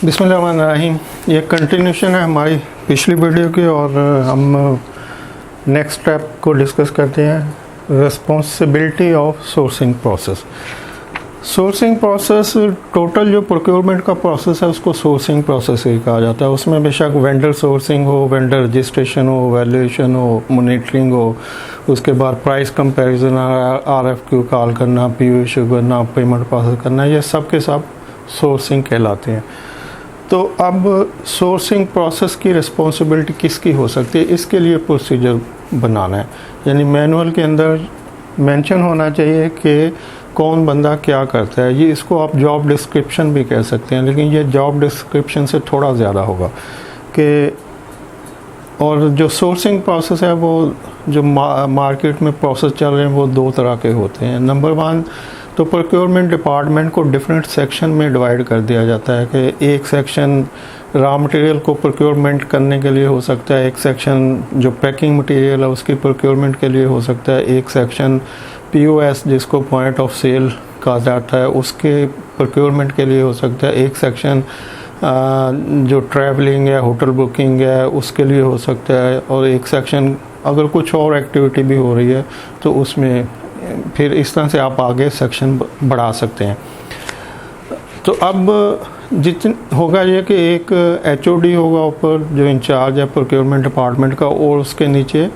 बिस्मिल्लाहिर्रहमानिर्रहीम। ये कंटिन्यूशन है हमारी पिछली वीडियो की और हम नेक्स्ट स्टेप को डिस्कस करते हैं, responsibility of sourcing process. Sourcing process, total जो प्रोक्योरमेंट का प्रोसेस है उसको सोर्सिंग प्रोसेस ही कहा जाता है। उसमें बेशक वेंडर सोर्सिंग हो, वेंडर रजिस्ट्रेशन हो, वैल्यूएशन हो, मॉनिटरिंग हो, उसके बाद प्राइस कंपैरिजन, RFQ कॉल करना, PO इशू करना, पेमेंट प्रोसेस करना, ये सब के सब सोर्सिंग कहलाते हैं। तो अब सोर्सिंग प्रोसेस की रिस्पॉन्सिबिलिटी किसकी हो सकती है, इसके लिए प्रोसीजर बनाना है। यानी मैनुअल के अंदर मेंशन होना चाहिए कि कौन बंदा क्या करता है। ये इसको आप जॉब डिस्क्रिप्शन भी कह सकते हैं, लेकिन ये जॉब डिस्क्रिप्शन से थोड़ा ज़्यादा होगा कि और जो सोर्सिंग प्रोसेस है वो जो मार्केट में प्रोसेस चल रहे हैं वो दो तरह के होते हैं। नंबर वन, तो प्रोक्योरमेंट डिपार्टमेंट को डिफरेंट सेक्शन में डिवाइड कर दिया जाता है कि एक सेक्शन रॉ मटेरियल को प्रोक्योरमेंट करने के लिए हो सकता है, एक सेक्शन जो पैकिंग मटेरियल है उसकी प्रोक्योरमेंट के लिए हो सकता है, एक सेक्शन POS जिसको पॉइंट ऑफ सेल कहा जाता है उसके प्रोक्योरमेंट के लिए हो सकता है, एक सेक्शन जो ट्रैवलिंग है, होटल बुकिंग है उसके लिए हो सकता है, और एक सेक्शन अगर कुछ और एक्टिविटी भी हो रही है तो उसमें फिर इस तरह से आप आगे सेक्शन बढ़ा सकते हैं। तो अब जितना होगा ये कि एक HOD होगा ऊपर जो इंचार्ज है प्रोक्योरमेंट डिपार्टमेंट का, और उसके नीचे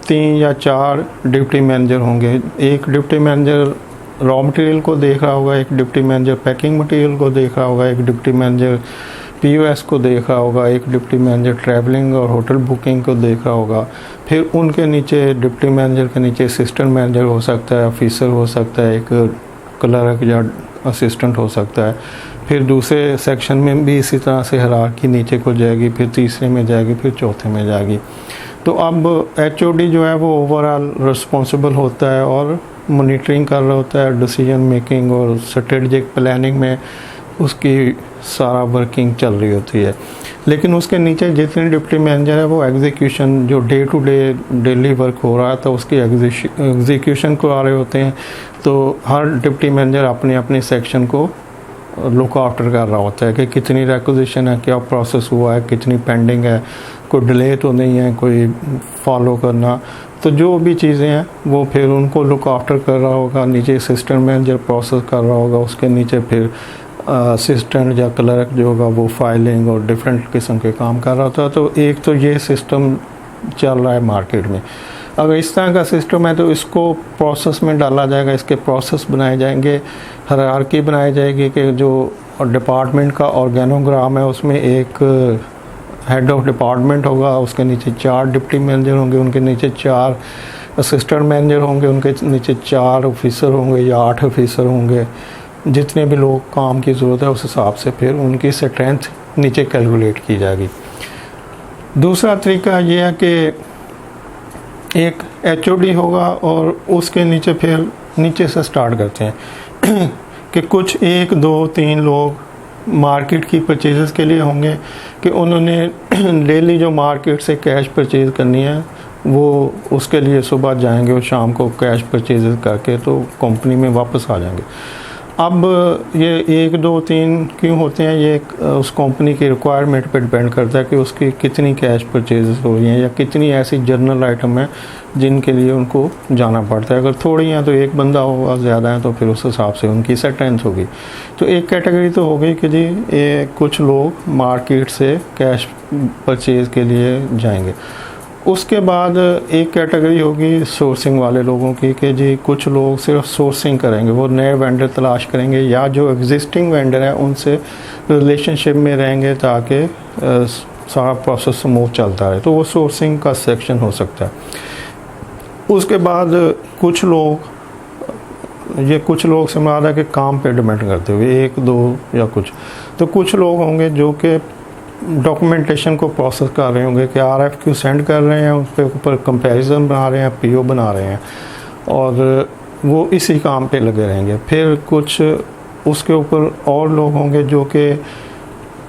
3 या 4 डिप्टी मैनेजर होंगे। एक डिप्टी मैनेजर रॉ मटेरियल को देख रहा होगा, एक डिप्टी मैनेजर पैकिंग मटेरियल को देख रहा होगा, एक डिप्टी मैनेजर POS को देख रहा होगा, एक डिप्टी मैनेजर ट्रैवलिंग और होटल बुकिंग को देख रहा होगा। फिर उनके नीचे डिप्टी मैनेजर के नीचे असिस्टेंट मैनेजर हो सकता है, ऑफिसर हो सकता है, एक क्लर्क या असिस्टेंट हो सकता है। फिर दूसरे सेक्शन में भी इसी तरह से हायरार्की नीचे को जाएगी, फिर तीसरे में जाएगी, फिर चौथे में जाएगी। तो अब HOD जो है वो ओवरऑल रिस्पॉन्सिबल होता है और मॉनिटरिंग कर रहा होता है, डिसीजन मेकिंग और स्ट्रेटजिक प्लानिंग में उसकी सारा वर्किंग चल रही होती है। लेकिन उसके नीचे जितने डिप्टी मैनेजर है वो एग्जीक्यूशन, जो day to day daily work हो रहा है तो उसकी एग्जीक्यूशन को आ रहे होते हैं। तो हर डिप्टी मैनेजर अपने अपने सेक्शन को लुक आफ्टर कर रहा होता है कि कितनी रिक्विजिशन है, क्या प्रोसेस हुआ है, कितनी पेंडिंग है, कोई डिले तो नहीं है, कोई फॉलो करना। तो जो भी चीज़ें हैं वो फिर उनको लुक आफ्टर कर रहा होगा। नीचे असिस्टेंट मैनेजर प्रोसेस कर रहा होगा, उसके नीचे फिर असिस्टेंट या क्लर्क जो होगा वो फाइलिंग और डिफरेंट किस्म के काम कर रहा होता है। तो एक तो ये सिस्टम चल रहा है मार्केट में। अगर इस तरह का सिस्टम है तो इसको प्रोसेस में डाला जाएगा, इसके प्रोसेस बनाए जाएंगे, हायरार्की बनाई जाएगी कि जो डिपार्टमेंट का ऑर्गेनोग्राम है उसमें एक हेड ऑफ डिपार्टमेंट होगा, उसके नीचे 4 डिप्टी मैनेजर होंगे, उनके नीचे 4 असिस्टेंट मैनेजर होंगे, उनके नीचे 4 ऑफिसर होंगे या 8 ऑफिसर होंगे। जितने भी लोग काम की ज़रूरत है उस हिसाब से फिर उनकी स्ट्रेंथ नीचे कैलकुलेट की जाएगी। दूसरा तरीका ये है कि एक HOD होगा और उसके नीचे फिर नीचे से स्टार्ट करते हैं कि कुछ 1, 2, 3 लोग मार्केट की परचेज़ के लिए होंगे कि उन्होंने डेली जो मार्केट से कैश परचेज़ करनी है वो उसके लिए सुबह जाएंगे और शाम को कैश परचेज़ करके तो कंपनी में वापस आ जाएंगे। अब ये 1, 2, 3 क्यों होते हैं, ये उस कंपनी की रिक्वायरमेंट पे डिपेंड करता है कि उसकी कितनी कैश परचेज हो रही हैं या कितनी ऐसी जर्नल आइटम है जिनके लिए उनको जाना पड़ता है। अगर थोड़ी हैं तो एक बंदा होगा, ज़्यादा है तो फिर उस हिसाब से उनकी स्ट्रेंथ होगी। तो एक कैटेगरी तो हो गई कि जी ये कुछ लोग मार्केट से कैश परचेज के लिए जाएंगे। उसके बाद एक कैटेगरी होगी सोर्सिंग वाले लोगों की कि जी कुछ लोग सिर्फ सोर्सिंग करेंगे, वो नए वेंडर तलाश करेंगे या जो एग्जिस्टिंग वेंडर है उनसे रिलेशनशिप में रहेंगे ताकि सारा प्रोसेस स्मूथ चलता रहे। तो वो सोर्सिंग का सेक्शन हो सकता है। उसके बाद कुछ लोग से मुराद है कि काम पे डिपेंड करते हुए 1, 2 या कुछ, तो कुछ लोग होंगे जो कि डॉक्यूमेंटेशन को प्रोसेस कर रहे होंगे कि RFQ सेंड कर रहे हैं, उस पर ऊपर कंपैरिजन बना रहे हैं, PO बना रहे हैं और वो इसी काम पे लगे रहेंगे। फिर कुछ उसके ऊपर और लोग होंगे जो कि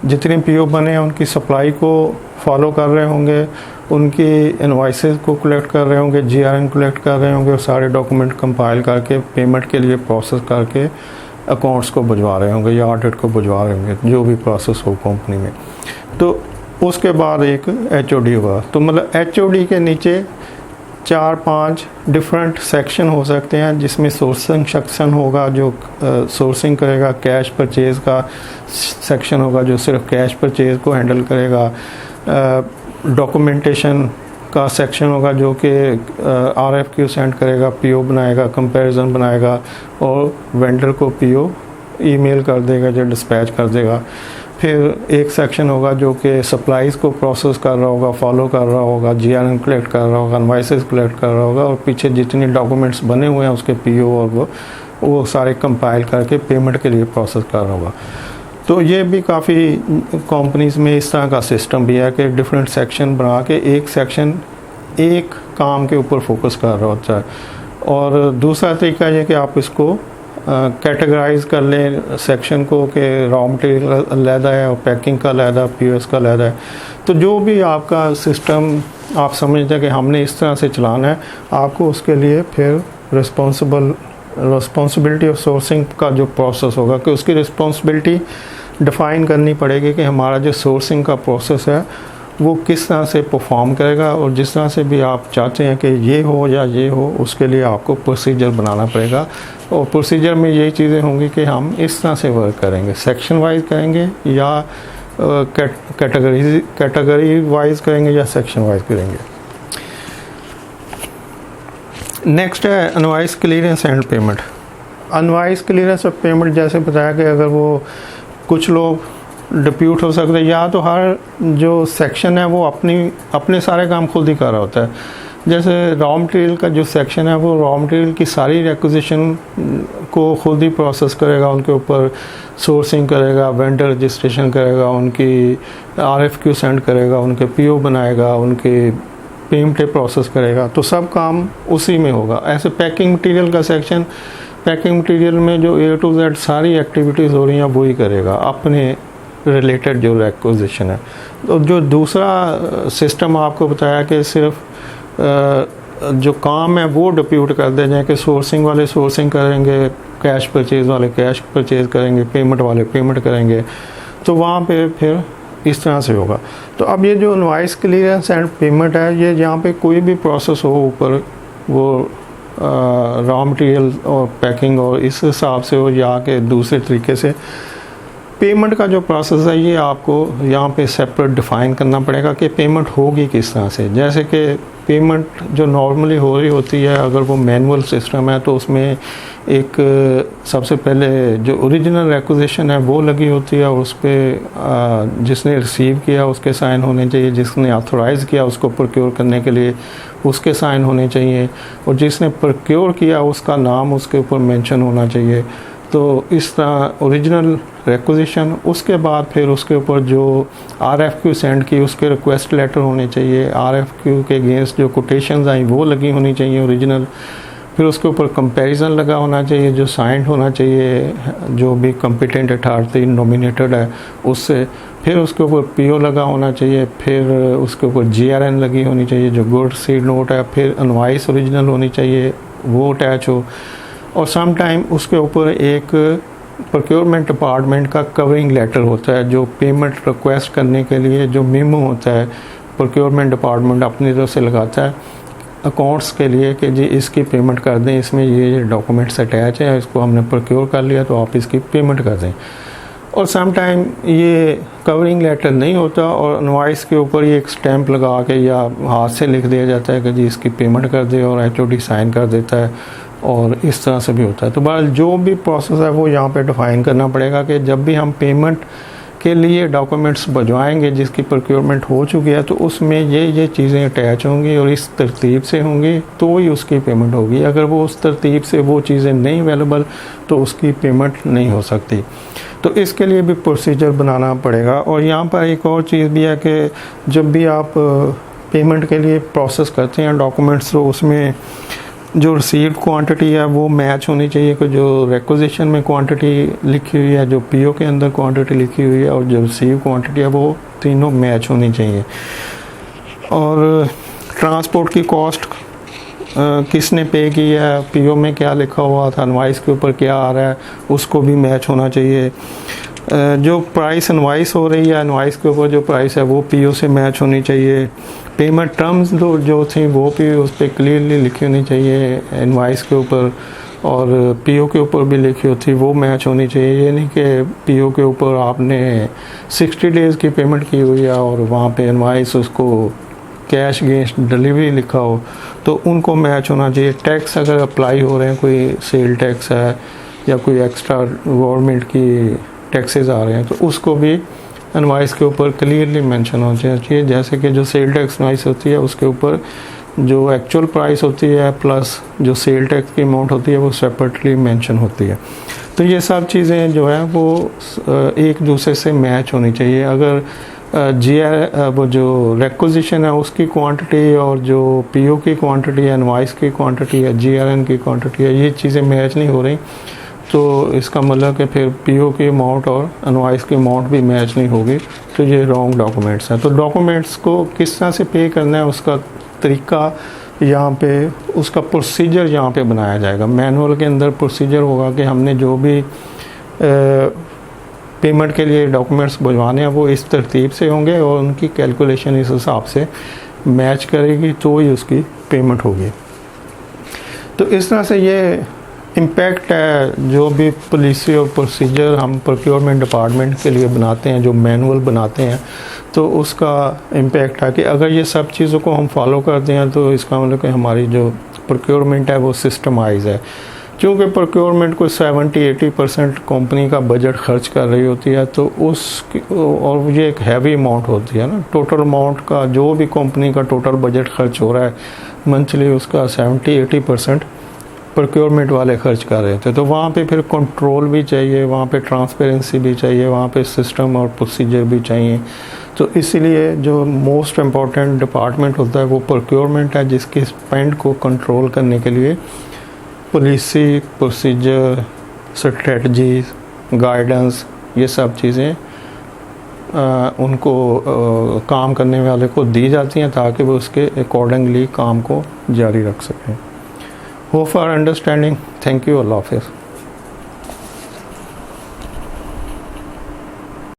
जितने PO बने हैं उनकी सप्लाई को फॉलो कर रहे होंगे, उनकी इनवॉइसेस को कलेक्ट कर रहे होंगे, GRN कलेक्ट कर रहे होंगे और सारे डॉक्यूमेंट कंपाइल करके पेमेंट के लिए प्रोसेस करके अकाउंट्स को भिजवा रहे होंगे या ऑडिट को भिजवा रहे होंगे, जो भी प्रोसेस हो कंपनी में। तो उसके बाद एक HOD होगा। तो मतलब HOD के नीचे 4-5 डिफरेंट सेक्शन हो सकते हैं, जिसमें सोर्सिंग सेक्शन होगा जो सोर्सिंग करेगा, कैश परचेज़ का सेक्शन होगा जो सिर्फ कैश परचेज़ को हैंडल करेगा, डॉक्यूमेंटेशन का सेक्शन होगा जो कि RFQ सेंड करेगा, PO बनाएगा, कंपैरिजन बनाएगा और वेंडर को PO ईमेल कर देगा जो डिस्पैच कर देगा। फिर एक सेक्शन होगा जो कि सप्लाईज को प्रोसेस कर रहा होगा, फॉलो कर रहा होगा, GRN कलेक्ट कर रहा होगा, इनवॉइसेस कलेक्ट कर रहा होगा और पीछे जितने डॉक्यूमेंट्स बने हुए हैं उसके PO और वो सारे कंपाइल करके पेमेंट के लिए प्रोसेस कर रहा होगा। तो ये भी काफ़ी कंपनीज़ में इस तरह का सिस्टम भी है कि डिफरेंट सेक्शन बना के एक सेक्शन एक काम के ऊपर फोकस कर रहा होता है। और दूसरा तरीका ये कि आप इसको कैटेगराइज कर लें सेक्शन को कि रॉ मटेरियल अलहदा है और पैकिंग का अलहदा, POS का अलहदा है। तो जो भी आपका सिस्टम आप समझते हैं कि हमने इस तरह से चलाना है, आपको उसके लिए फिर रिस्पॉन्सिबिलिटी ऑफ सोर्सिंग का जो प्रोसेस होगा कि उसकी रिस्पॉन्सिबिलिटी डिफ़ाइन करनी पड़ेगी कि हमारा जो सोर्सिंग का प्रोसेस है वो किस तरह से परफॉर्म करेगा। और जिस तरह से भी आप चाहते हैं कि ये हो या ये हो, उसके लिए आपको प्रोसीजर बनाना पड़ेगा। और प्रोसीजर में यही चीज़ें होंगी कि हम इस तरह से वर्क करेंगे, सेक्शन वाइज करेंगे या कैटेगरी वाइज करेंगे या सेक्शन वाइज करेंगे। नेक्स्ट है invoice clearance and payment. Invoice clearance और पेमेंट जैसे बताया कि अगर वो कुछ लोग डिप्यूट हो सकते हैं या तो हर जो सेक्शन है वो अपने सारे काम खुद ही कर रहा होता है। जैसे रॉ मटेरियल का जो सेक्शन है वो रॉ मटेरियल की सारी रिक्विजिशन को खुद ही प्रोसेस करेगा, उनके ऊपर सोर्सिंग करेगा, वेंडर रजिस्ट्रेशन करेगा, उनकी RFQ सेंड करेगा, उनके PO बनाएगा, उनके पेमेंट प्रोसेस करेगा। तो सब काम उसी में होगा। ऐसे पैकिंग मटेरियल का सेक्शन, पैकिंग मटेरियल में जो A to Z सारी एक्टिविटीज़ हो रही हैं वही करेगा, अपने रिलेटेड जो रिक्विजिशन है। तो जो दूसरा सिस्टम आपको बताया कि सिर्फ जो काम है वो डिप्यूट कर दे जाए कि सोर्सिंग वाले सोर्सिंग करेंगे, कैश परचेज़ वाले कैश परचेज़ करेंगे, पेमेंट वाले पेमेंट करेंगे, तो वहाँ पे फिर इस तरह से होगा। तो अब ये जो इनवॉइस क्लियरेंस एंड पेमेंट है, ये जहाँ पे कोई भी प्रोसेस हो ऊपर वो रॉ मटेरियल और पैकिंग और इस हिसाब से हो या कि दूसरे तरीके से, पेमेंट का जो प्रोसेस है ये आपको यहाँ पे सेपरेट डिफ़ाइन करना पड़ेगा कि पेमेंट होगी किस तरह से। जैसे कि पेमेंट जो नॉर्मली हो रही होती है, अगर वो मैनुअल सिस्टम है तो उसमें एक सबसे पहले जो ओरिजिनल रिक्विजिशन है वो लगी होती है, उस पर जिसने रिसीव किया उसके साइन होने चाहिए, जिसने ऑथोराइज़ किया उसको प्रोक्योर करने के लिए उसके साइन होने चाहिए, और जिसने प्रोक्योर किया उसका नाम उसके ऊपर मेंशन होना चाहिए। तो इस तरह ओरिजिनल रिक्विजिशन, उसके बाद फिर उसके ऊपर जो RFQ सेंड की उसके रिक्वेस्ट लेटर होने चाहिए, RFQ के अगेंस्ट जो कोटेशंस आई वो लगी होनी चाहिए ओरिजिनल, फिर उसके ऊपर कंपैरिजन लगा होना चाहिए जो साइंड होना चाहिए जो भी कॉम्पिटेंट अथॉरिटी नॉमिनेटेड है उससे, फिर उसके ऊपर PO लगा होना चाहिए, फिर उसके ऊपर GRN लगी होनी चाहिए जो गुड सीड नोट है, फिर इनवॉइस ओरिजिनल होनी चाहिए वो अटैच हो, और सम टाइम उसके ऊपर एक प्रोक्योरमेंट डिपार्टमेंट का कवरिंग लेटर होता है जो पेमेंट रिक्वेस्ट करने के लिए जो मेमो होता है प्रोक्योरमेंट डिपार्टमेंट अपनी तरफ से लगाता है अकाउंट्स के लिए कि जी इसकी पेमेंट कर दें, इसमें ये डॉक्यूमेंट्स अटैच है, इसको हमने प्रोक्योर कर लिया तो आप इसकी पेमेंट कर दें। और सम टाइम ये कवरिंग लेटर नहीं होता और इनवॉइस के ऊपर ये एक स्टैंप लगा के या हाथ से लिख दिया जाता है कि जी इसकी पेमेंट कर दे और HOD साइन कर देता है, और इस तरह से भी होता है। तो बहरहाल जो भी प्रोसेस है वो यहाँ पे डिफ़ाइन करना पड़ेगा कि जब भी हम पेमेंट के लिए डॉक्यूमेंट्स भिजवाएंगे जिसकी प्रोक्योरमेंट हो चुकी है तो उसमें ये चीज़ें अटैच होंगी और इस तरतीब से होंगी तो ही उसकी पेमेंट होगी। अगर वो उस तरतीब से वो चीज़ें नहीं अवेलेबल तो उसकी पेमेंट नहीं हो सकती। तो इसके लिए भी प्रोसीजर बनाना पड़ेगा। और यहाँ पर एक और चीज़ भी है कि जब भी आप पेमेंट के लिए प्रोसेस करते हैं डॉक्यूमेंट्स तो उसमें जो रिसीव्ड क्वांटिटी है वो मैच होनी चाहिए कि जो रिक्विजिशन में क्वांटिटी लिखी हुई है, जो PO के अंदर क्वांटिटी लिखी हुई है और जो रिसीव क्वांटिटी है वो तीनों मैच होनी चाहिए। और ट्रांसपोर्ट की कॉस्ट किसने पे किया है, पीओ में क्या लिखा हुआ था, इनवॉइस के ऊपर क्या आ रहा है, उसको भी मैच होना चाहिए। जो प्राइस इनवॉइस हो रही है, इनवॉइस के ऊपर जो प्राइस है वो पीओ से मैच होनी चाहिए। पेमेंट टर्म्स जो थी वो भी उस पर क्लियरली लिखी होनी चाहिए इनवॉइस के ऊपर, और पीओ के ऊपर भी लिखी होती वो मैच होनी चाहिए। ये नहीं कि पीओ के ऊपर आपने 60 डेज़ की पेमेंट की हुई है और वहाँ पे इनवॉइस उसको कैश अगेंस्ट डिलीवरी लिखा हो, तो उनको मैच होना चाहिए। टैक्स अगर अप्लाई हो रहे हैं, कोई सेल टैक्स है या कोई एक्स्ट्रा गवर्नमेंट की टैक्सेस आ रहे हैं, तो उसको भी इनवॉइस के ऊपर क्लियरली मेंशन होना चाहिए। जैसे कि जो सेल टैक्स इनवॉइस होती है उसके ऊपर जो एक्चुअल प्राइस होती है प्लस जो सेल टैक्स की अमाउंट होती है वो सेपरेटली मेंशन होती है। तो ये सब चीज़ें जो है वो एक दूसरे से मैच होनी चाहिए। अगर वो जो रिक्विजिशन है उसकी क्वांटिटी और जो पीओ की क्वांटिटी है, इनवॉइस की क्वांटिटी है, जीआरएन की क्वांटिटी है, ये चीज़ें मैच नहीं हो रही, तो इसका मतलब कि फिर पीओ की अमाउंट और इनवॉइस की अमाउंट भी मैच नहीं होगी, तो ये रॉन्ग डॉक्यूमेंट्स हैं। तो डॉक्यूमेंट्स को किस तरह से पे करना है उसका तरीका यहाँ पे, उसका प्रोसीजर यहाँ पे बनाया जाएगा। मैनुअल के अंदर प्रोसीजर होगा कि हमने जो भी पेमेंट के लिए डॉक्यूमेंट्स भिजवाने हैं वो इस तरतीब से होंगे और उनकी कैलकुलेशन इस हिसाब से मैच करेगी तो ही उसकी पेमेंट होगी। तो इस तरह से ये इम्पैक्ट है जो भी पॉलिसी और प्रोसीजर हम प्रोक्योरमेंट डिपार्टमेंट के लिए बनाते हैं, जो मैनुअल बनाते हैं, तो उसका इम्पैक्ट है कि अगर ये सब चीज़ों को हम फॉलो करते हैं तो इसका मतलब कि हमारी जो प्रोक्योरमेंट है वो सिस्टमाइज है। क्योंकि प्रोक्योरमेंट को 70-80% कंपनी का बजट खर्च कर रही होती है, तो और ये एक हैवी अमाउंट होती है ना, टोटल अमाउंट का जो भी कंपनी का टोटल बजट खर्च हो रहा है मंथली, उसका 70-80% प्रोक्योरमेंट वाले खर्च कर रहे थे। तो वहाँ पे फिर कंट्रोल भी चाहिए, वहाँ पे ट्रांसपेरेंसी भी चाहिए, वहाँ पे सिस्टम और प्रोसीजर भी चाहिए। तो इसीलिए जो मोस्ट इम्पॉर्टेंट डिपार्टमेंट होता है वो प्रोक्योरमेंट है, जिसके स्पेंड को कंट्रोल करने के लिए पॉलिसी, प्रोसीजर, स्ट्रेटजी, गाइडेंस, ये सब चीज़ें उनको काम करने वाले को दी जाती हैं ताकि वो उसके अकॉर्डिंगली काम को जारी रख सकें। Hope for understanding. Thank you. अल्लाह हाफ़िज़।